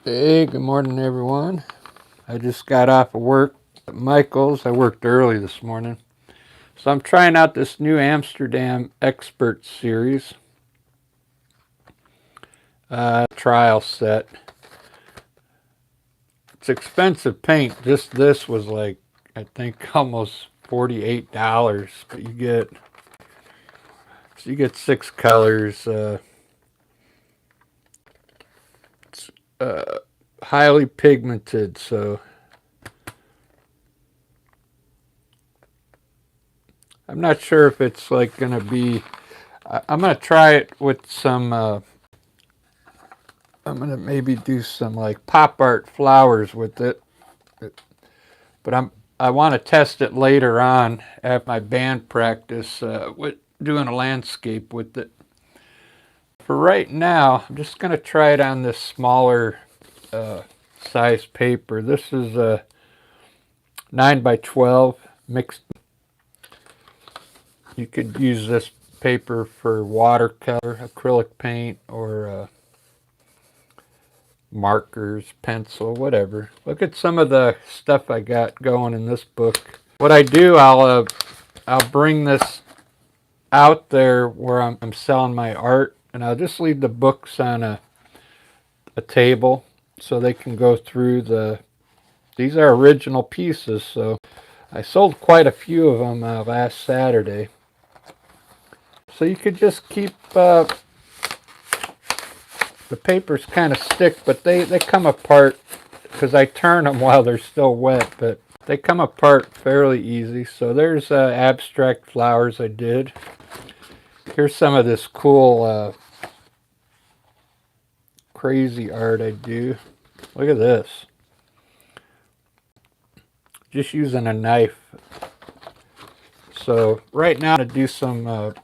Hey, good morning, everyone. I just got off of work at Michael's. I worked early this morning. So I'm trying out this new Amsterdam Expert Series trial set. It's expensive paint. Just this was like, I think, almost $48. But you get 6 colors. It's highly pigmented, so I'm not sure if it's like gonna be. I'm gonna try it with some. I'm gonna maybe do some like pop art flowers with it, but I want to test it later on at my band practice with doing a landscape with it. For right now, I'm just gonna try it on this smaller size paper. This is a 9x12 mixed. You could use this paper for watercolor, acrylic paint, or markers, pencil, whatever. Look at some of the stuff I got going in this book. What I do, I'll bring this out there where I'm selling my art, and I'll just leave the books on a table so they can go through the. These are original pieces, so I sold quite a few of them last Saturday. So you could just keep. The papers kind of stick, but they come apart because I turn them while they're still wet, but they come apart fairly easy. So there's abstract flowers I did. Here's some of this cool crazy art I do. Look at this. Just using a knife. So right now I'm going to do some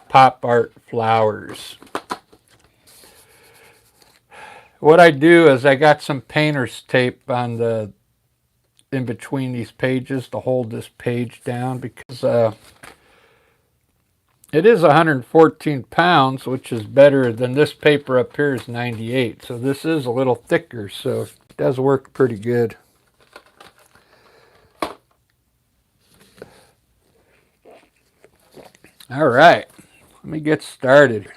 pop art flowers. What I do is I got some painter's tape on the in between these pages to hold this page down because it is 114 pounds, which is better than this paper up here is 98. So this is a little thicker, so it does work pretty good. All right, let me get started.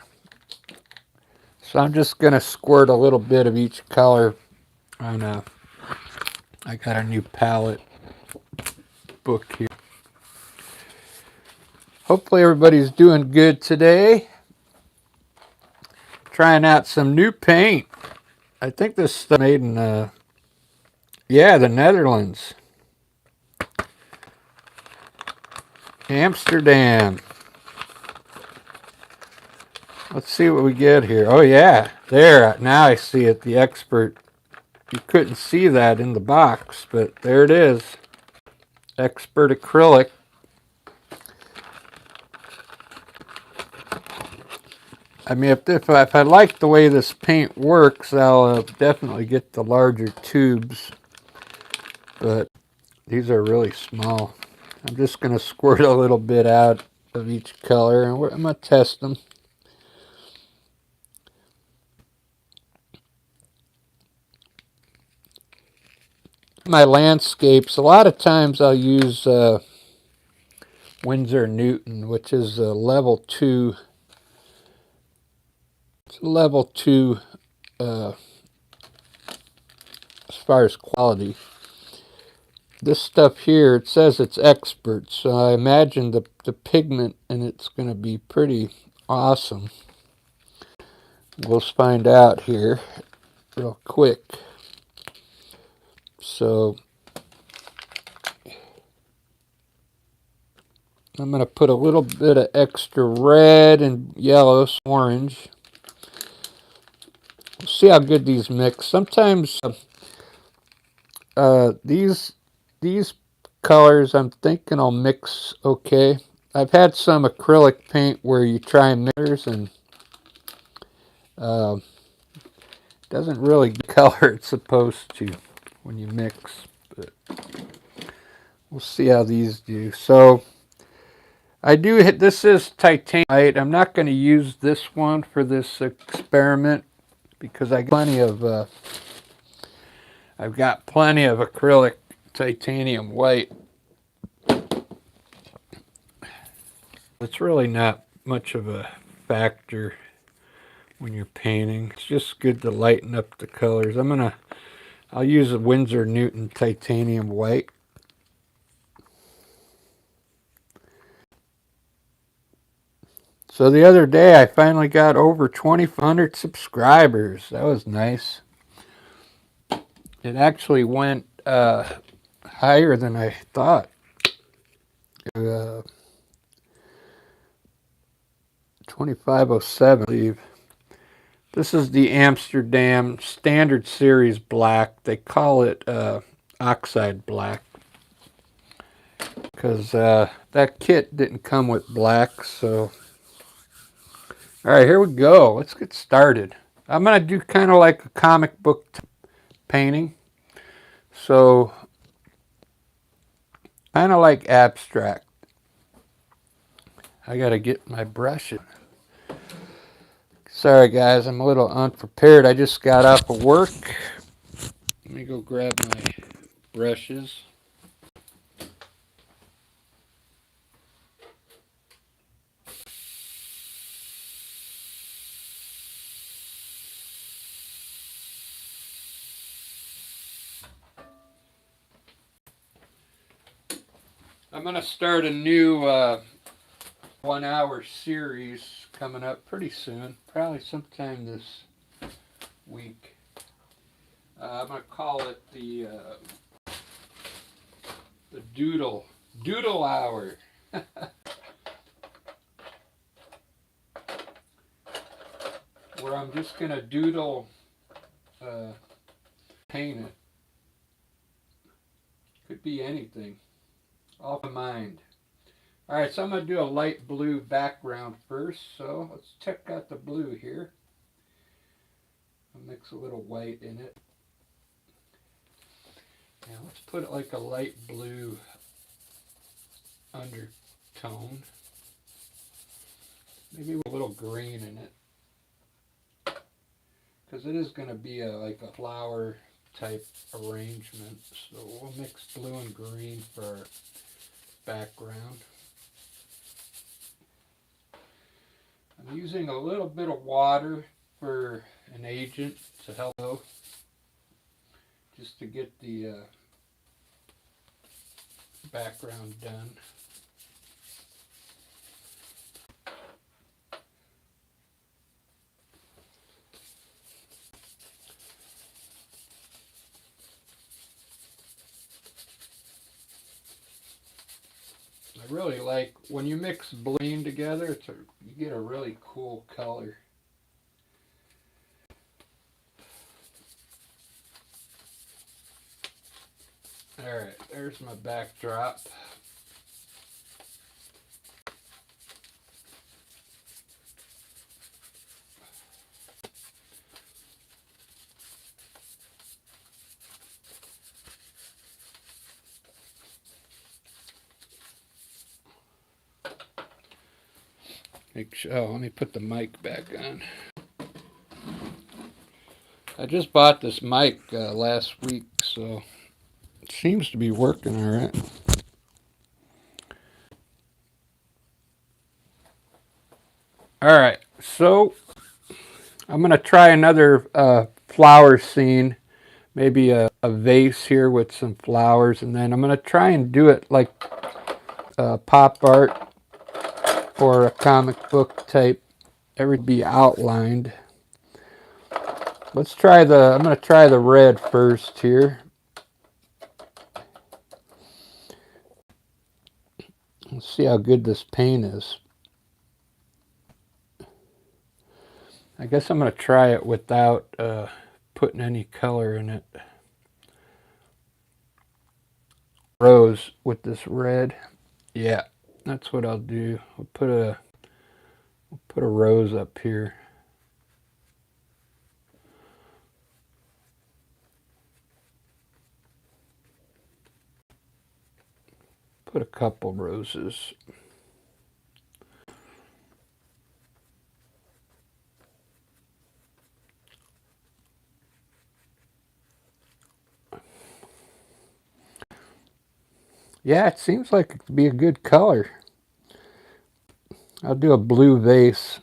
So I'm just going to squirt a little bit of each color on I got a new palette book here. Hopefully everybody's doing good today. Trying out some new paint. I think this stuff made in the Netherlands. Amsterdam. Let's see what we get here. Oh yeah, there, now I see it, the Expert. You couldn't see that in the box, but there it is. Expert acrylic. I mean, if I like the way this paint works, I'll definitely get the larger tubes. But these are really small. I'm just going to squirt a little bit out of each color, and I'm going to test them. My landscapes, a lot of times I'll use Winsor & Newton, which is a level 2. It's a level 2 as far as quality. This stuff here, it says it's Expert, so I imagine the pigment in it's going to be pretty awesome. We'll find out here real quick. So I'm going to put a little bit of extra red and yellow, orange. We'll see how good these mix. Sometimes these colors I'm thinking will mix okay. I've had some acrylic paint where you try and mix and doesn't really color it's supposed to when you mix, but we'll see how these do. So I do hit, this is titanium. I'm not going to use this one for this experiment because I've got plenty of acrylic titanium white. It's really not much of a factor when you're painting. It's just good to lighten up the colors. I'll use a Winsor Newton titanium white. So the other day I finally got over 2,500 subscribers. That was nice. It actually went higher than I thought. 2507, I believe. This is the Amsterdam Standard Series black. They call it oxide black because that kit didn't come with black. So, all right, here we go. Let's get started. I'm gonna do kind of like a comic book painting. So, kind of like abstract. I gotta get my brushes. Sorry guys, I'm a little unprepared. I just got off of work. Let me go grab my brushes. I'm going to start a new 1-hour series coming up pretty soon, probably sometime this week. I'm going to call it the Doodle Hour. Where I'm just going to doodle paint it. Could be anything. Off my mind. Alright, so I'm going to do a light blue background first. So let's check out the blue here. I'll mix a little white in it. Now let's put it like a light blue undertone. Maybe with a little green in it. Because it is going to be like a flower type arrangement. So we'll mix blue and green for our background. I'm using a little bit of water for an agent to help out, just to get the background done. I really like when you mix blue together, you get a really cool color. Alright, there's my backdrop. Make sure, let me put the mic back on. I just bought this mic last week, so it seems to be working all right. All right, so I'm going to try another flower scene, maybe a vase here with some flowers, and then I'm going to try and do it like pop art or a comic book type. Everything be outlined. Let's try I'm going to try the red first here. Let's see how good this paint is. I guess I'm going to try it without putting any color in it. Rose with this red. Yeah, that's what I'll do. I'll put a rose up here. Put a couple roses. Yeah, it seems like it could be a good color. I'll do a blue vase.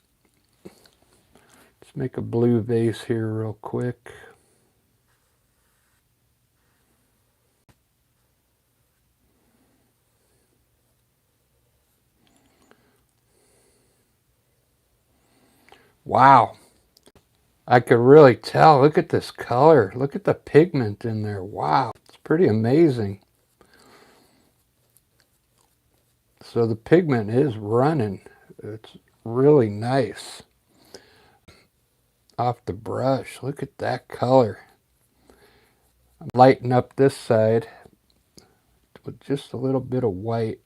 Let's make a blue vase here real quick. Wow. I could really tell. Look at this color. Look at the pigment in there. Wow. It's pretty amazing. So the pigment is running. It's really nice. Off the brush. Look at that color. I'm lighting up this side with just a little bit of white.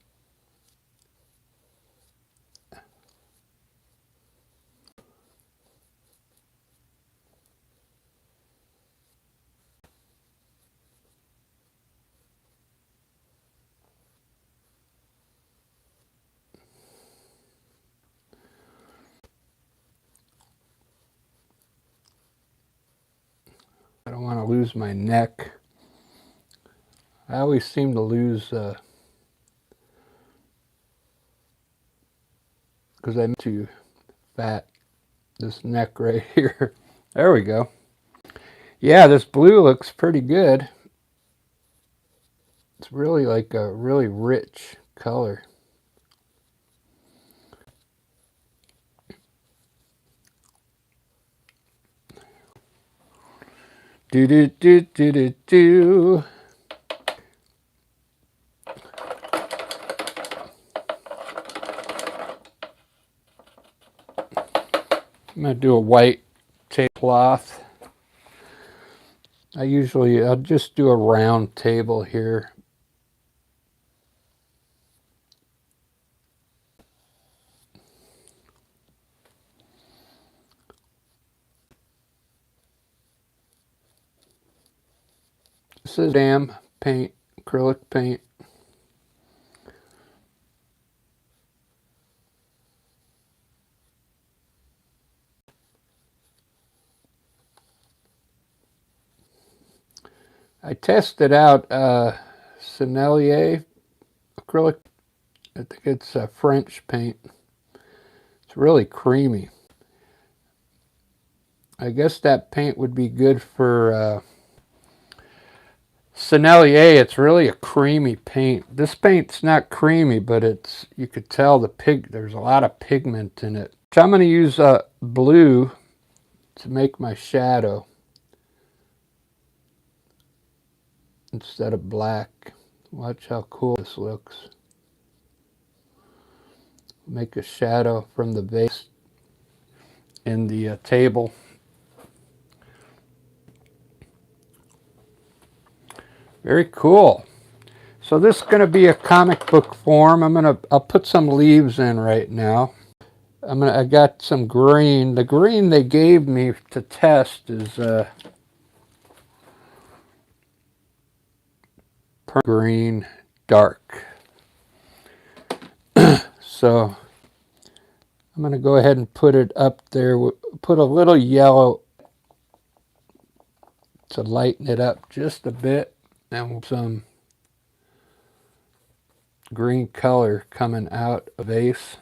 I don't want to lose my neck. I always seem to lose because I'm too fat. This neck right here. There we go. Yeah, this blue looks pretty good. It's really like a really rich color. Do do do do do do. I'm gonna do a white tablecloth. I'll just do a round table here. This is damn paint, acrylic paint. I tested out Sennelier acrylic. I think it's a French paint. It's really creamy. I guess that paint would be good for Sennelier. It's really a creamy paint. This paint's not creamy, but you could tell there's a lot of pigment in it. So I'm going to use blue to make my shadow instead of black. Watch how cool this looks. Make a shadow from the vase in the table. Very cool. So this is going to be a comic book form. I'll put some leaves in right now. I got some green. The green they gave me to test is green dark. So I'm going to go ahead and put it up there. Put a little yellow to lighten it up just a bit, and some green color coming out of the vase.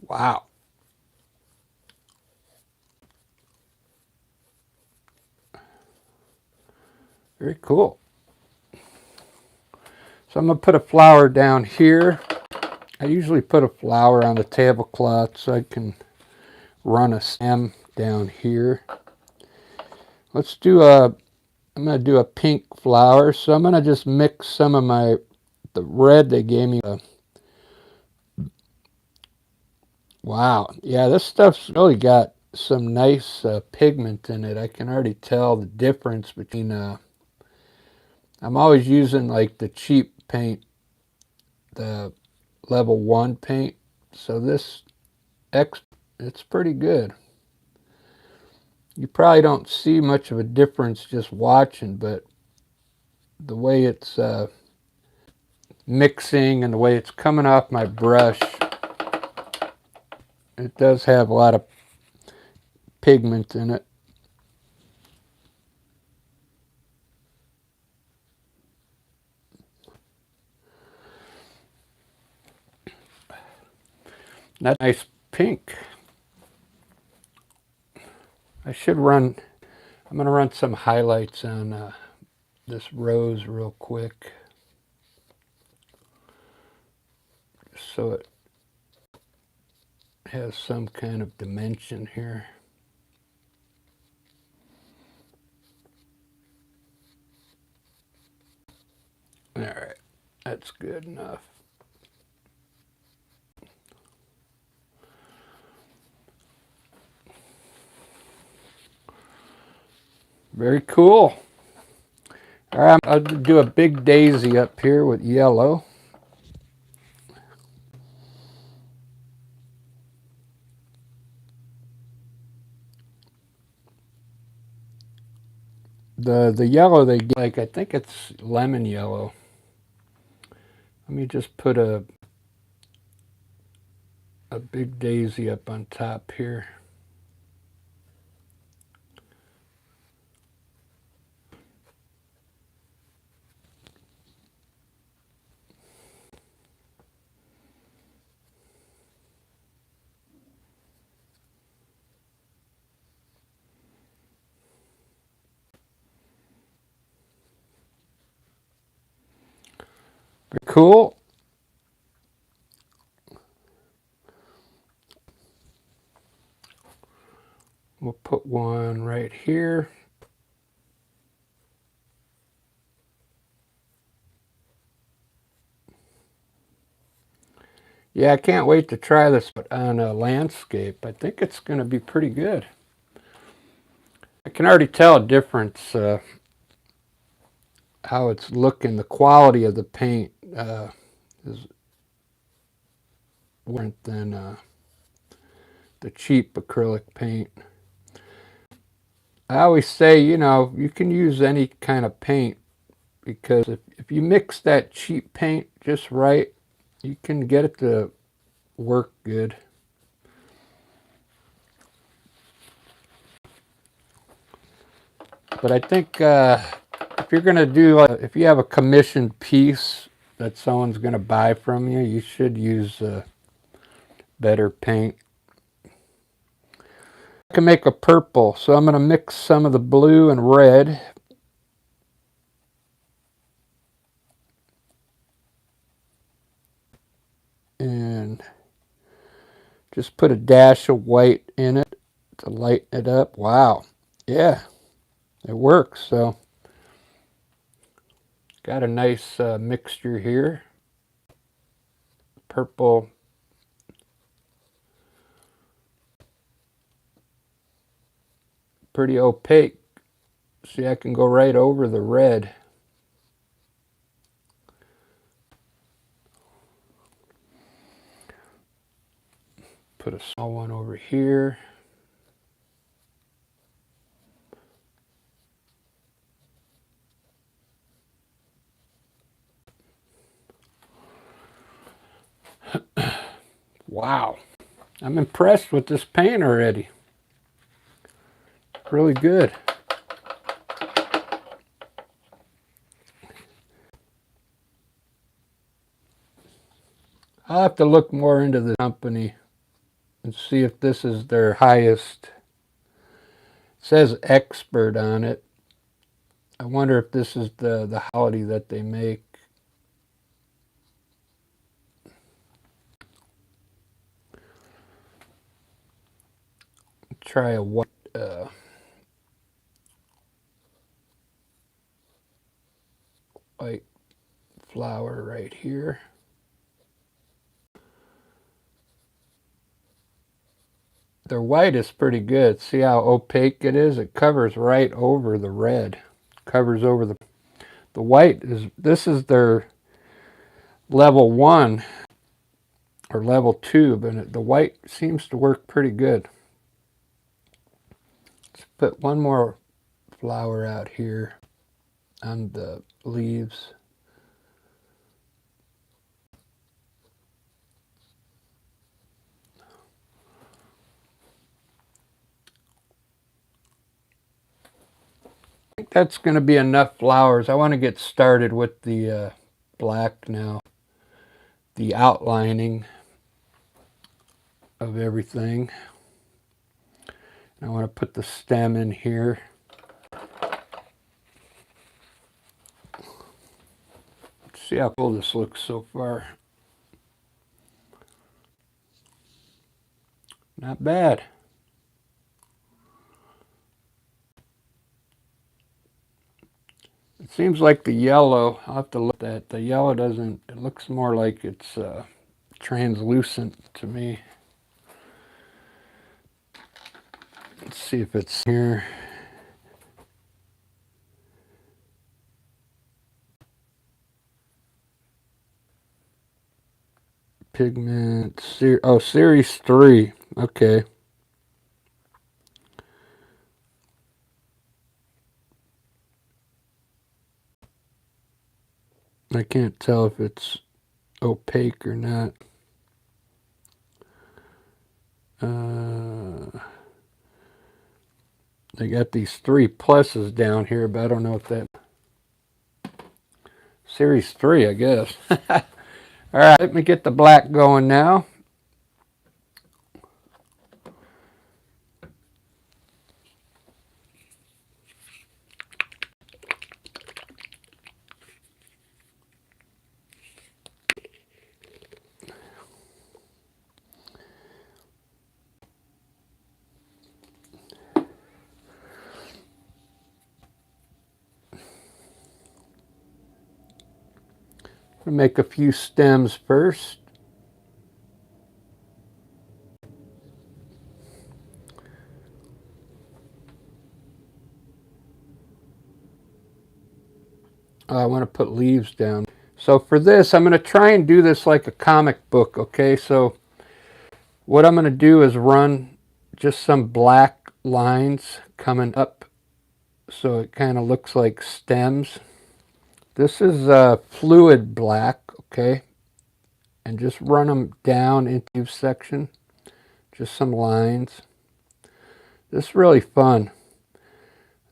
Wow. Very cool. So I'm going to put a flower down here. I usually put a flower on the tablecloth so I can run a stem down here. I'm going to do a pink flower. So I'm going to just mix some of the red they gave me. Wow. Yeah, this stuff's really got some nice pigment in it. I can already tell the difference between, I'm always using like the cheap paint, the level 1 paint. So this it's pretty good. You probably don't see much of a difference just watching, but the way it's mixing and the way it's coming off my brush, it does have a lot of pigment in it. That's nice pink. I'm going to run some highlights on this rose real quick, so it has some kind of dimension here. All right, that's good enough. Very cool. All right, I'll do a big daisy up here with yellow. The yellow they get, like, I think it's lemon yellow. Let me just put a big daisy up on top here. Very cool. We'll put one right here. Yeah, I can't wait to try this on a landscape. I think it's going to be pretty good. I can already tell a difference, how it's looking. The quality of the paint is different than the cheap acrylic paint. I always say, you know, you can use any kind of paint, because if you mix that cheap paint just right, you can get it to work good. But I think if you're going to do, if you have a commissioned piece that someone's going to buy from you, you should use better paint. I can make a purple, so I'm going to mix some of the blue and red. And just put a dash of white in it to lighten it up. Wow. Yeah, it works. So got a nice mixture here. Purple. Pretty opaque. See, I can go right over the red. Put a small one over here. Wow. I'm impressed with this paint already. Really good. I'll have to look more into the company and see if this is their highest. It says expert on it. I wonder if this is the quality that they make. Try a white white flower right here. Their white is pretty good. See how opaque it is? It covers right over the red. Covers over the white is, this is their level 1 or level 2, but the white seems to work pretty good. Let's put one more flower out here on the leaves. I think that's going to be enough flowers. I want to get started with the black now. The outlining of everything. I want to put the stem in here. Let's see how cool this looks so far. Not bad. It seems like the yellow, I'll have to look at that. The yellow doesn't, it looks more like it's translucent to me. Let's see if it's here. Pigment, series 3. Okay. I can't tell if it's opaque or not. They got these 3 pluses down here, but I don't know if that... Series 3, I guess. All right, let me get the black going now. I'm going to make a few stems first. I want to put leaves down. So for this, I'm going to try and do this like a comic book, okay? So what I'm going to do is run just some black lines coming up so it kind of looks like stems. This is fluid black, okay? And just run them down into each section. Just some lines. This is really fun.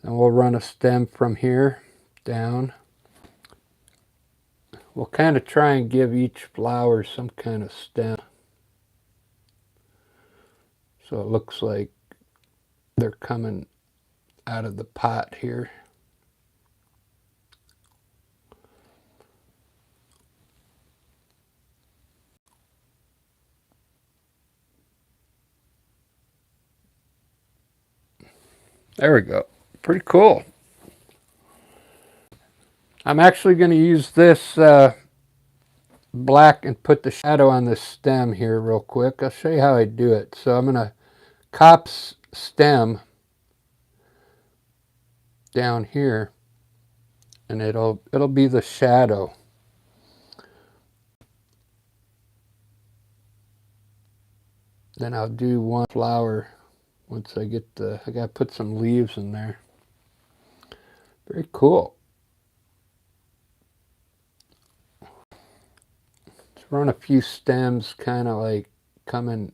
And we'll run a stem from here down. We'll kind of try and give each flower some kind of stem. So it looks like they're coming out of the pot here. There we go. Pretty cool. I'm actually going to use this black and put the shadow on this stem here real quick. I'll show you how I do it. So I'm going to copy stem down here, and it'll be the shadow. Then I'll do one flower once I get I got to put some leaves in there. Very cool. Let's run a few stems kind of like coming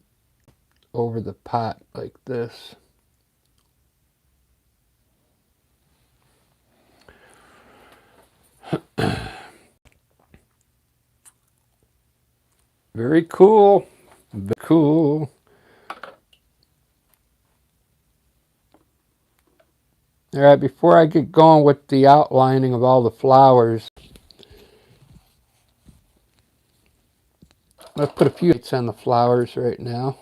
over the pot like this. Very cool. Very cool. All right, before I get going with the outlining of all the flowers, let's put a few lights on the flowers right now.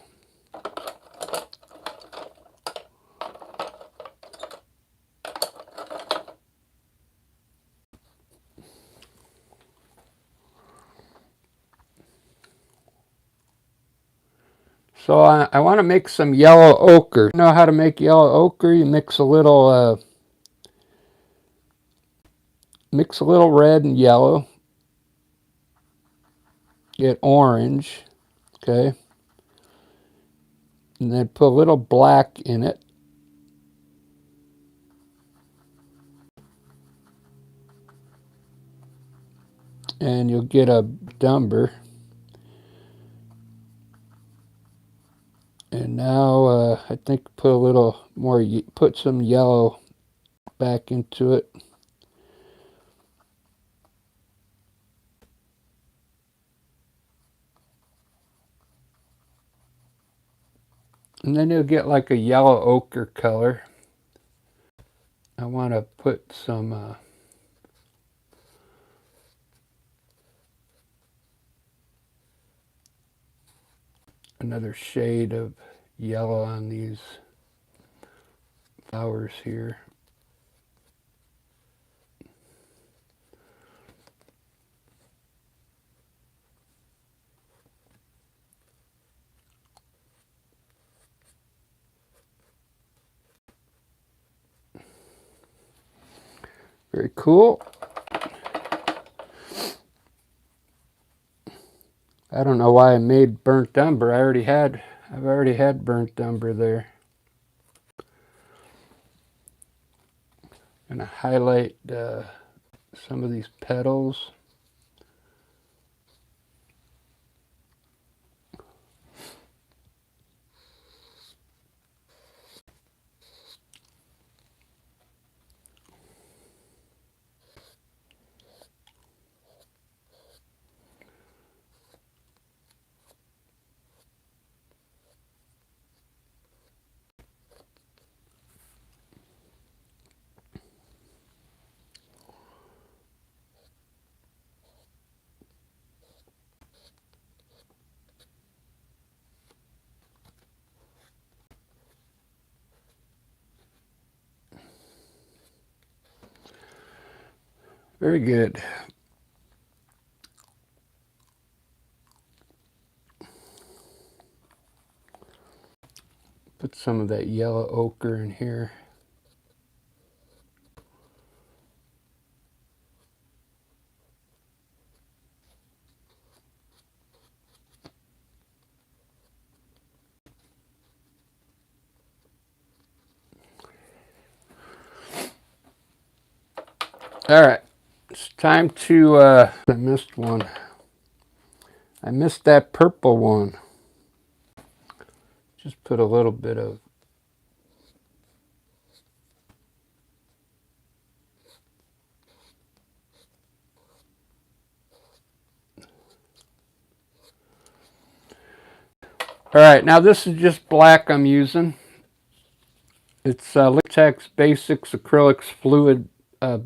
So I want to make some yellow ochre. You know how to make yellow ochre? You mix a little red and yellow. Get orange, okay? And then put a little black in it. and you'll get a dumber. And now I think put a little more, put some yellow back into it. And then you'll get like a yellow ochre color. I want to put some another shade of yellow on these flowers here. Very cool. I don't know why I made burnt umber. I've already had burnt umber there. I'm gonna highlight some of these petals. Very good. Put some of that yellow ochre in here. All right, it's time to, I missed one. I missed that purple one. Just put a little bit of all right, now this is just black I'm using. It's Liquitex Basics Acrylics Fluid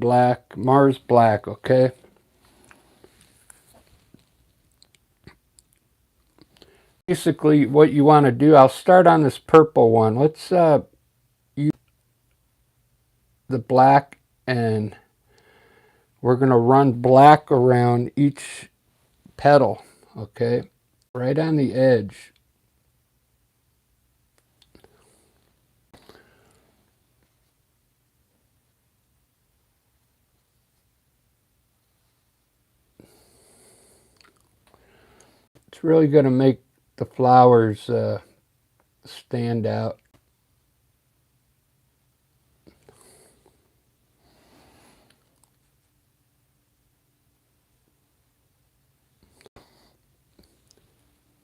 Black, Mars Black, okay? Basically, what you want to do, I'll start on this purple one. Let's use the black, and we're going to run black around each petal, okay? Right on the edge. It's really going to make the flowers stand out.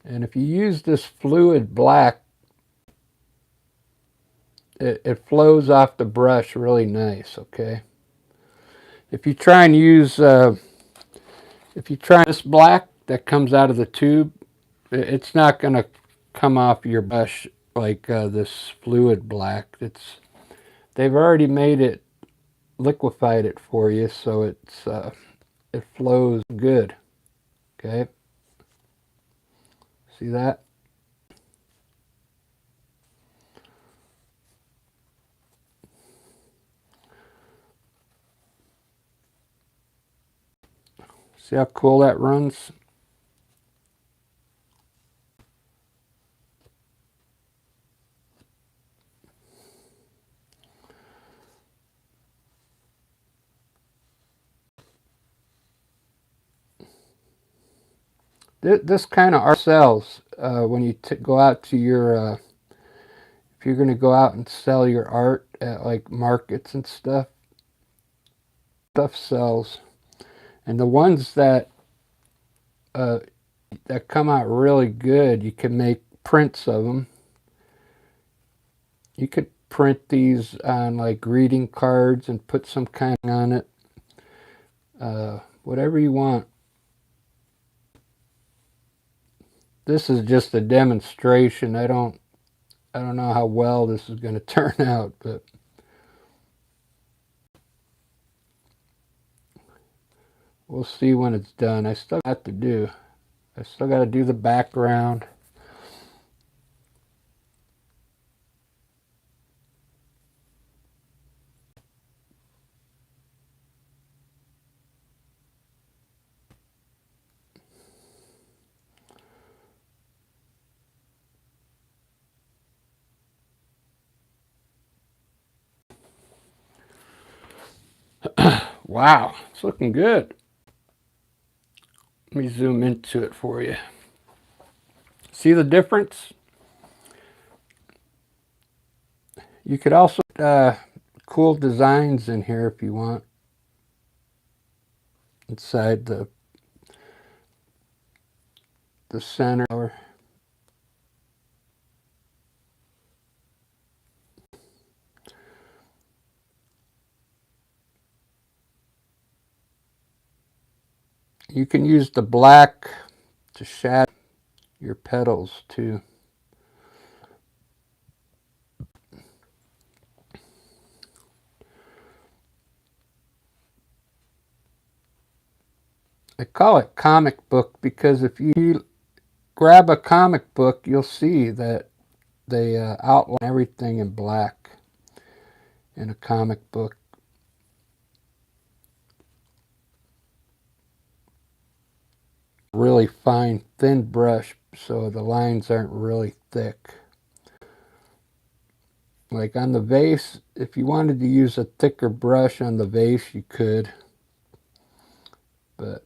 And if you use this fluid black, it flows off the brush really nice, okay? If you try and use, if you try this black that comes out of the tube, it's not going to come off your brush like this fluid black. They've already made it, liquefied it for you, so it flows good, okay? See that? See how cool that runs? This kind of art sells when you go out to your, if you're going to go out and sell your art at like markets and stuff sells. And the ones that that come out really good. You can make prints of them. You could print these on like greeting cards and put some kind on it. Whatever you want. This is just a demonstration. I don't know how well this is going to turn out, but we'll see when it's done. I still got to do. I still got to do the background. Wow, it's looking good. Let me zoom into it for you. See the difference? You could also cool designs in here if you want. Inside the center. You can use the black to shadow your petals too. I call it comic book because if you grab a comic book, you'll see that they outline everything in black in a comic book. Really fine, thin brush, so the lines aren't really thick. Like on the vase, if you wanted to use a thicker brush on the vase, you could. But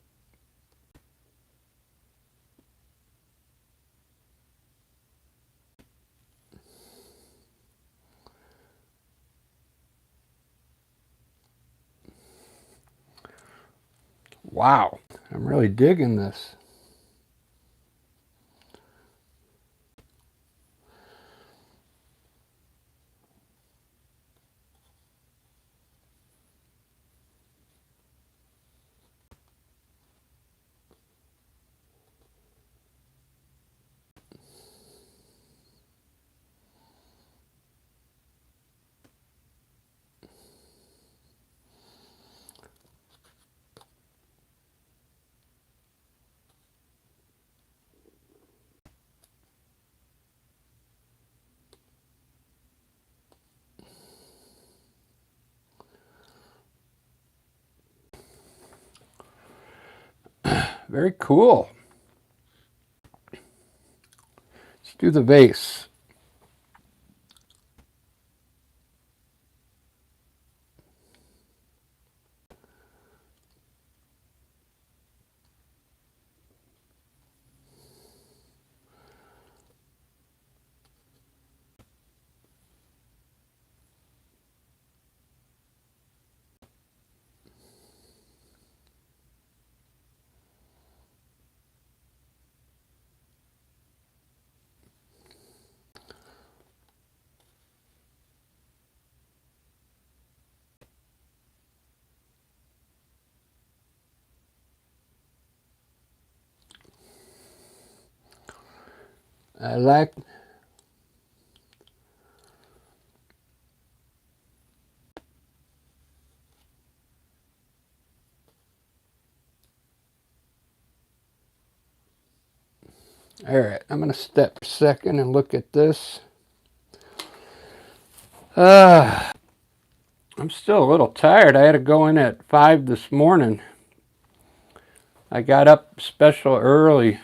wow, I'm really digging this. Very cool. Let's do the vase. I like All right, I'm going to step a second and look at this. I'm still a little tired. I had to go in at 5 this morning. I got up special early.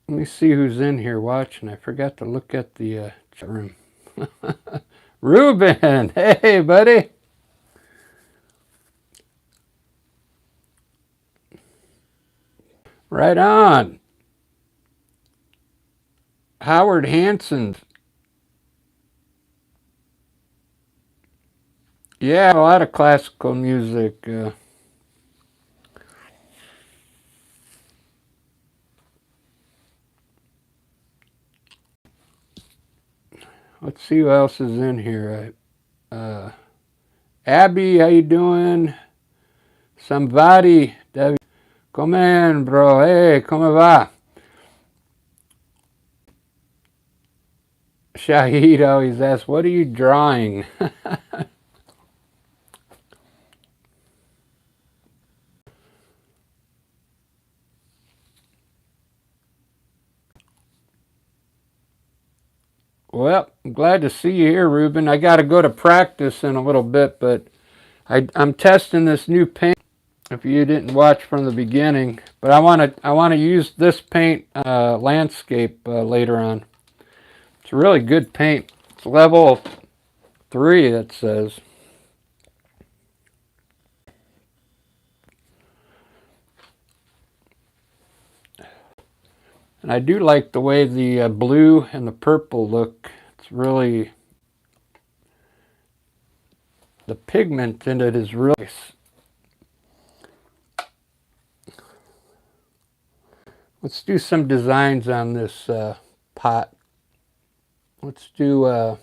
Let me see who's in here watching. I forgot to look at the chat room. Ruben, hey, buddy. Right on. Howard Hanson. Yeah, a lot of classical music. Let's see who else is in here. Abby, how you doing? Somebody, Debbie. Come in, bro. Hey, come va? Shahid always asks, what are you drawing? Well, I'm glad to see you here, Ruben. I got to go to practice in a little bit, but I'm testing this new paint. If you didn't watch from the beginning, but I want to use this paint landscape later on. It's a really good paint. It's level 3, it says. And I do like the way the blue and the purple look. It's really, the pigment in it is really nice. Let's do some designs on this pot. Let's do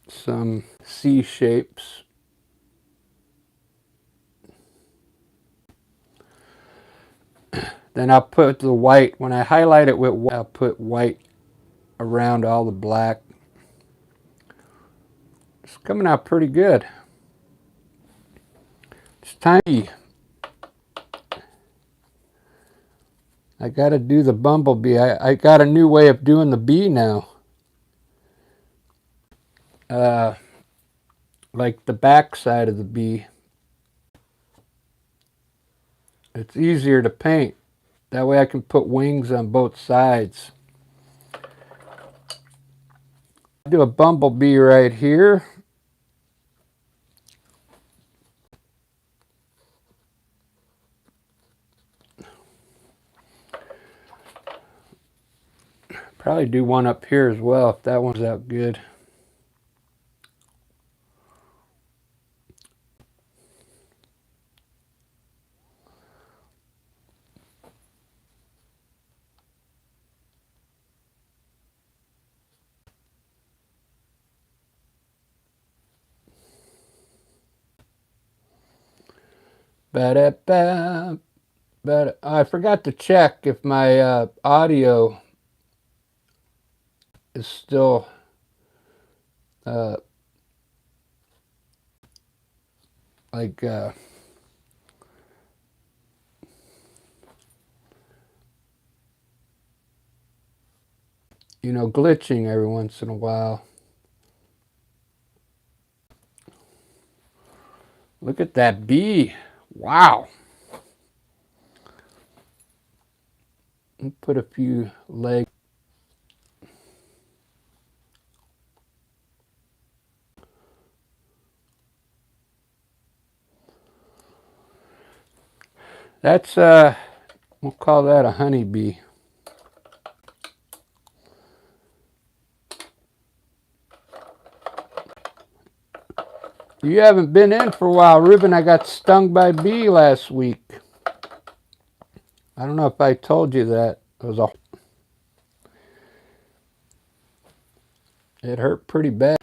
some C shapes. Then I'll put the white, when I highlight it with white, I'll put white around all the black. It's coming out pretty good. It's tiny. I got to do the bumblebee. I got a new way of doing the bee now. Like the back side of the bee. It's easier to paint. That way I can put wings on both sides. Do a bumblebee right here. Probably do one up here as well if that one's out good. Ba-da-ba. But I forgot to check if my audio is still like glitching every once in a while. Look at that bee. Wow. Put a few legs. That's we'll call that a honeybee. You haven't been in for a while, Ruben. I got stung by a bee last week. I don't know if I told you that. It hurt pretty bad.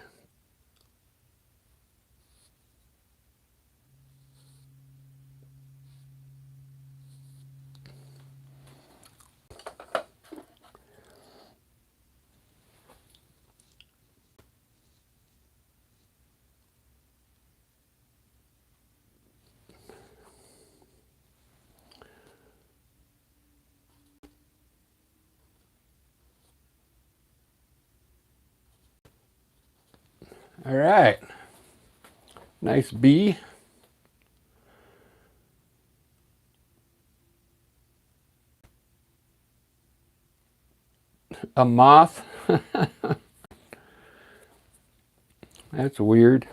All right. Nice bee. A moth. That's weird.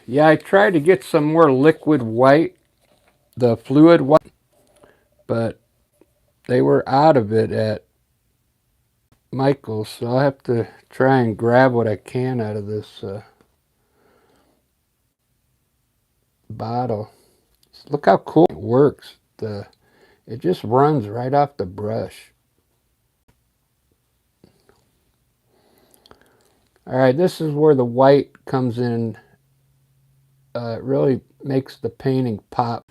Yeah, I tried to get some more liquid white, the fluid white, but they were out of it at Michael's, so I'll have to try and grab what I can out of this bottle. Look how cool it works. It just runs right off the brush. All right, this is where the white comes in. It really makes the painting pop.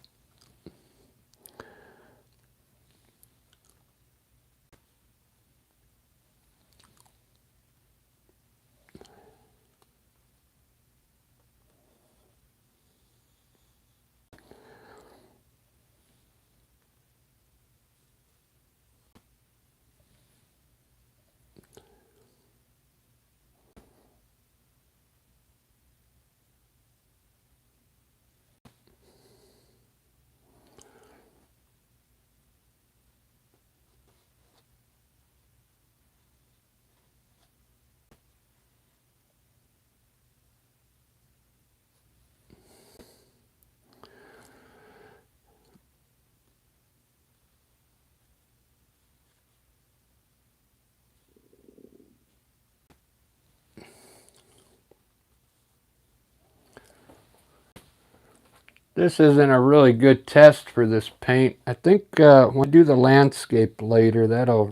This isn't a really good test for this paint. I think when we do the landscape later, that'll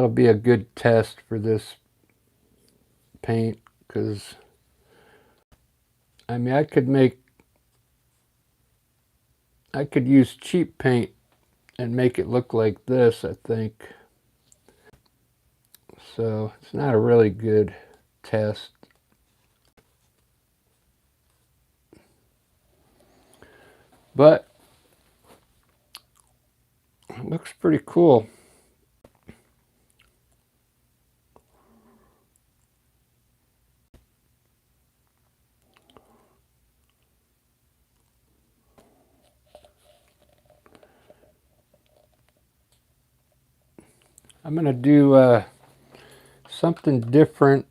be a good test for this paint, because I mean I could use cheap paint and make it look like this, I think. So it's not a really good test. But it looks pretty cool. I'm going to do something different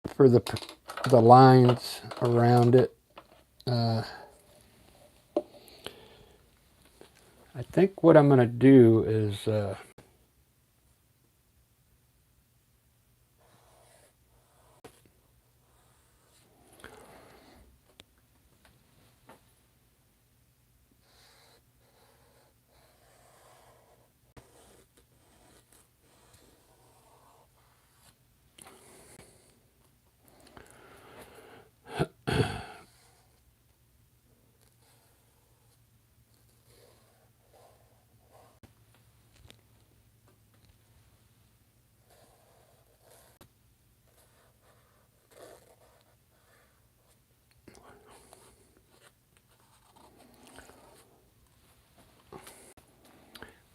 for the lines around it. I think what I'm going to do is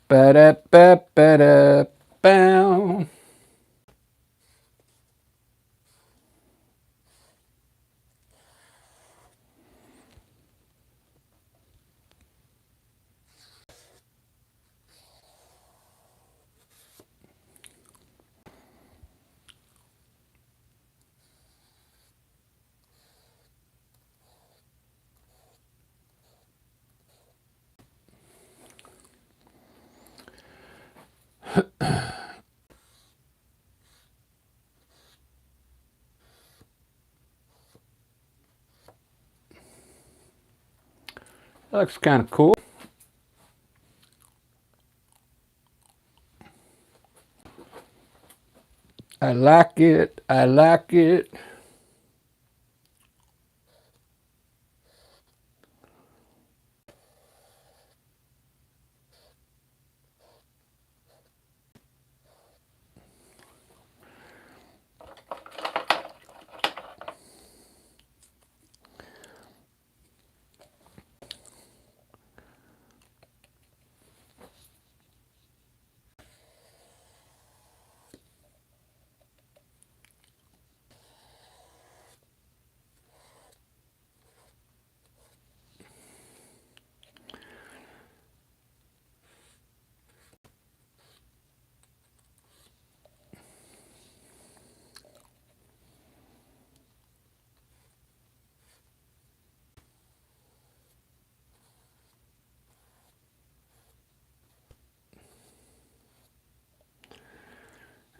ba-da-ba-ba-da-bow. That looks kind of cool. I like it. I like it.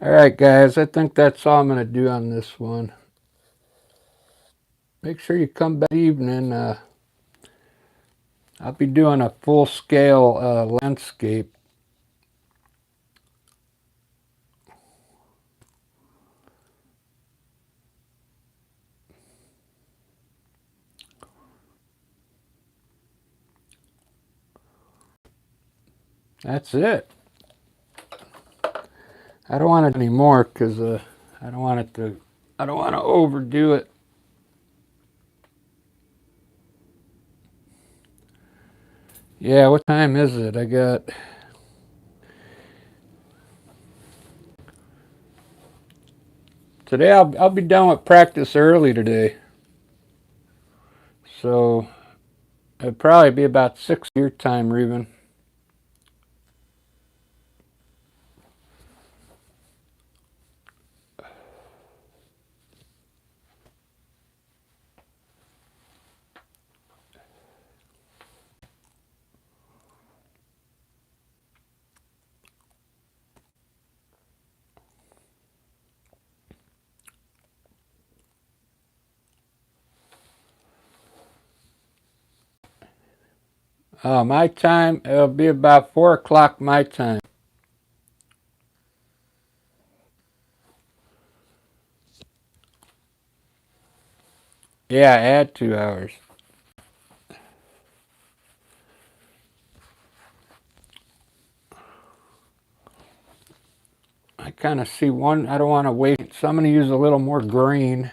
Alright guys, I think that's all I'm going to do on this one. Make sure you come back evening. I'll be doing a full-scale landscape. That's it. I don't want it anymore because I don't want to overdo it. Yeah, what time is it? Today I'll be done with practice early today. So it'll probably be about 6 your time, Reuben. My time, it'll be about 4 o'clock my time. Yeah, add 2 hours. I kind of see one, I don't want to wait, so I'm going to use a little more green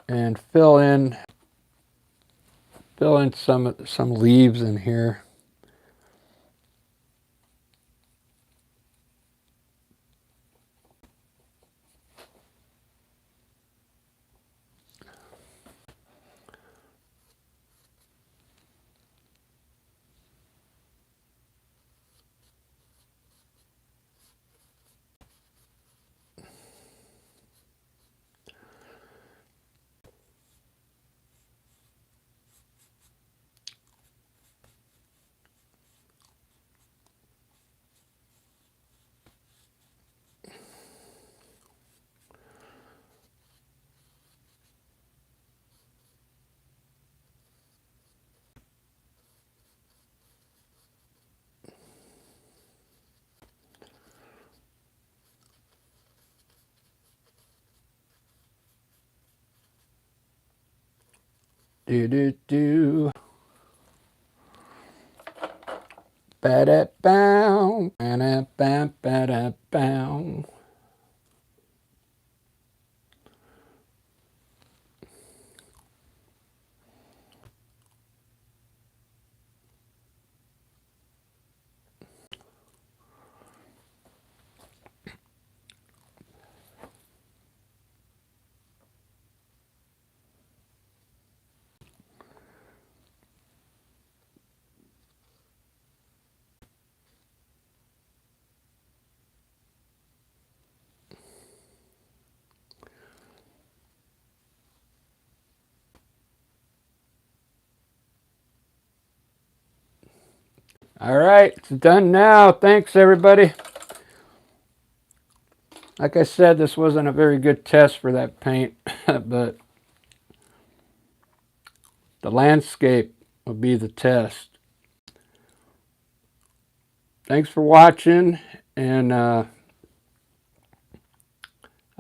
and fill in some leaves in here. Do do do. Ba da bow, ba da ba ba da bow. All right, it's done now. Thanks, everybody. Like I said, this wasn't a very good test for that paint, but the landscape will be the test. Thanks for watching, and I'll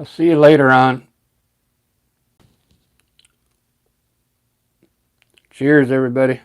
see you later on. Cheers, everybody.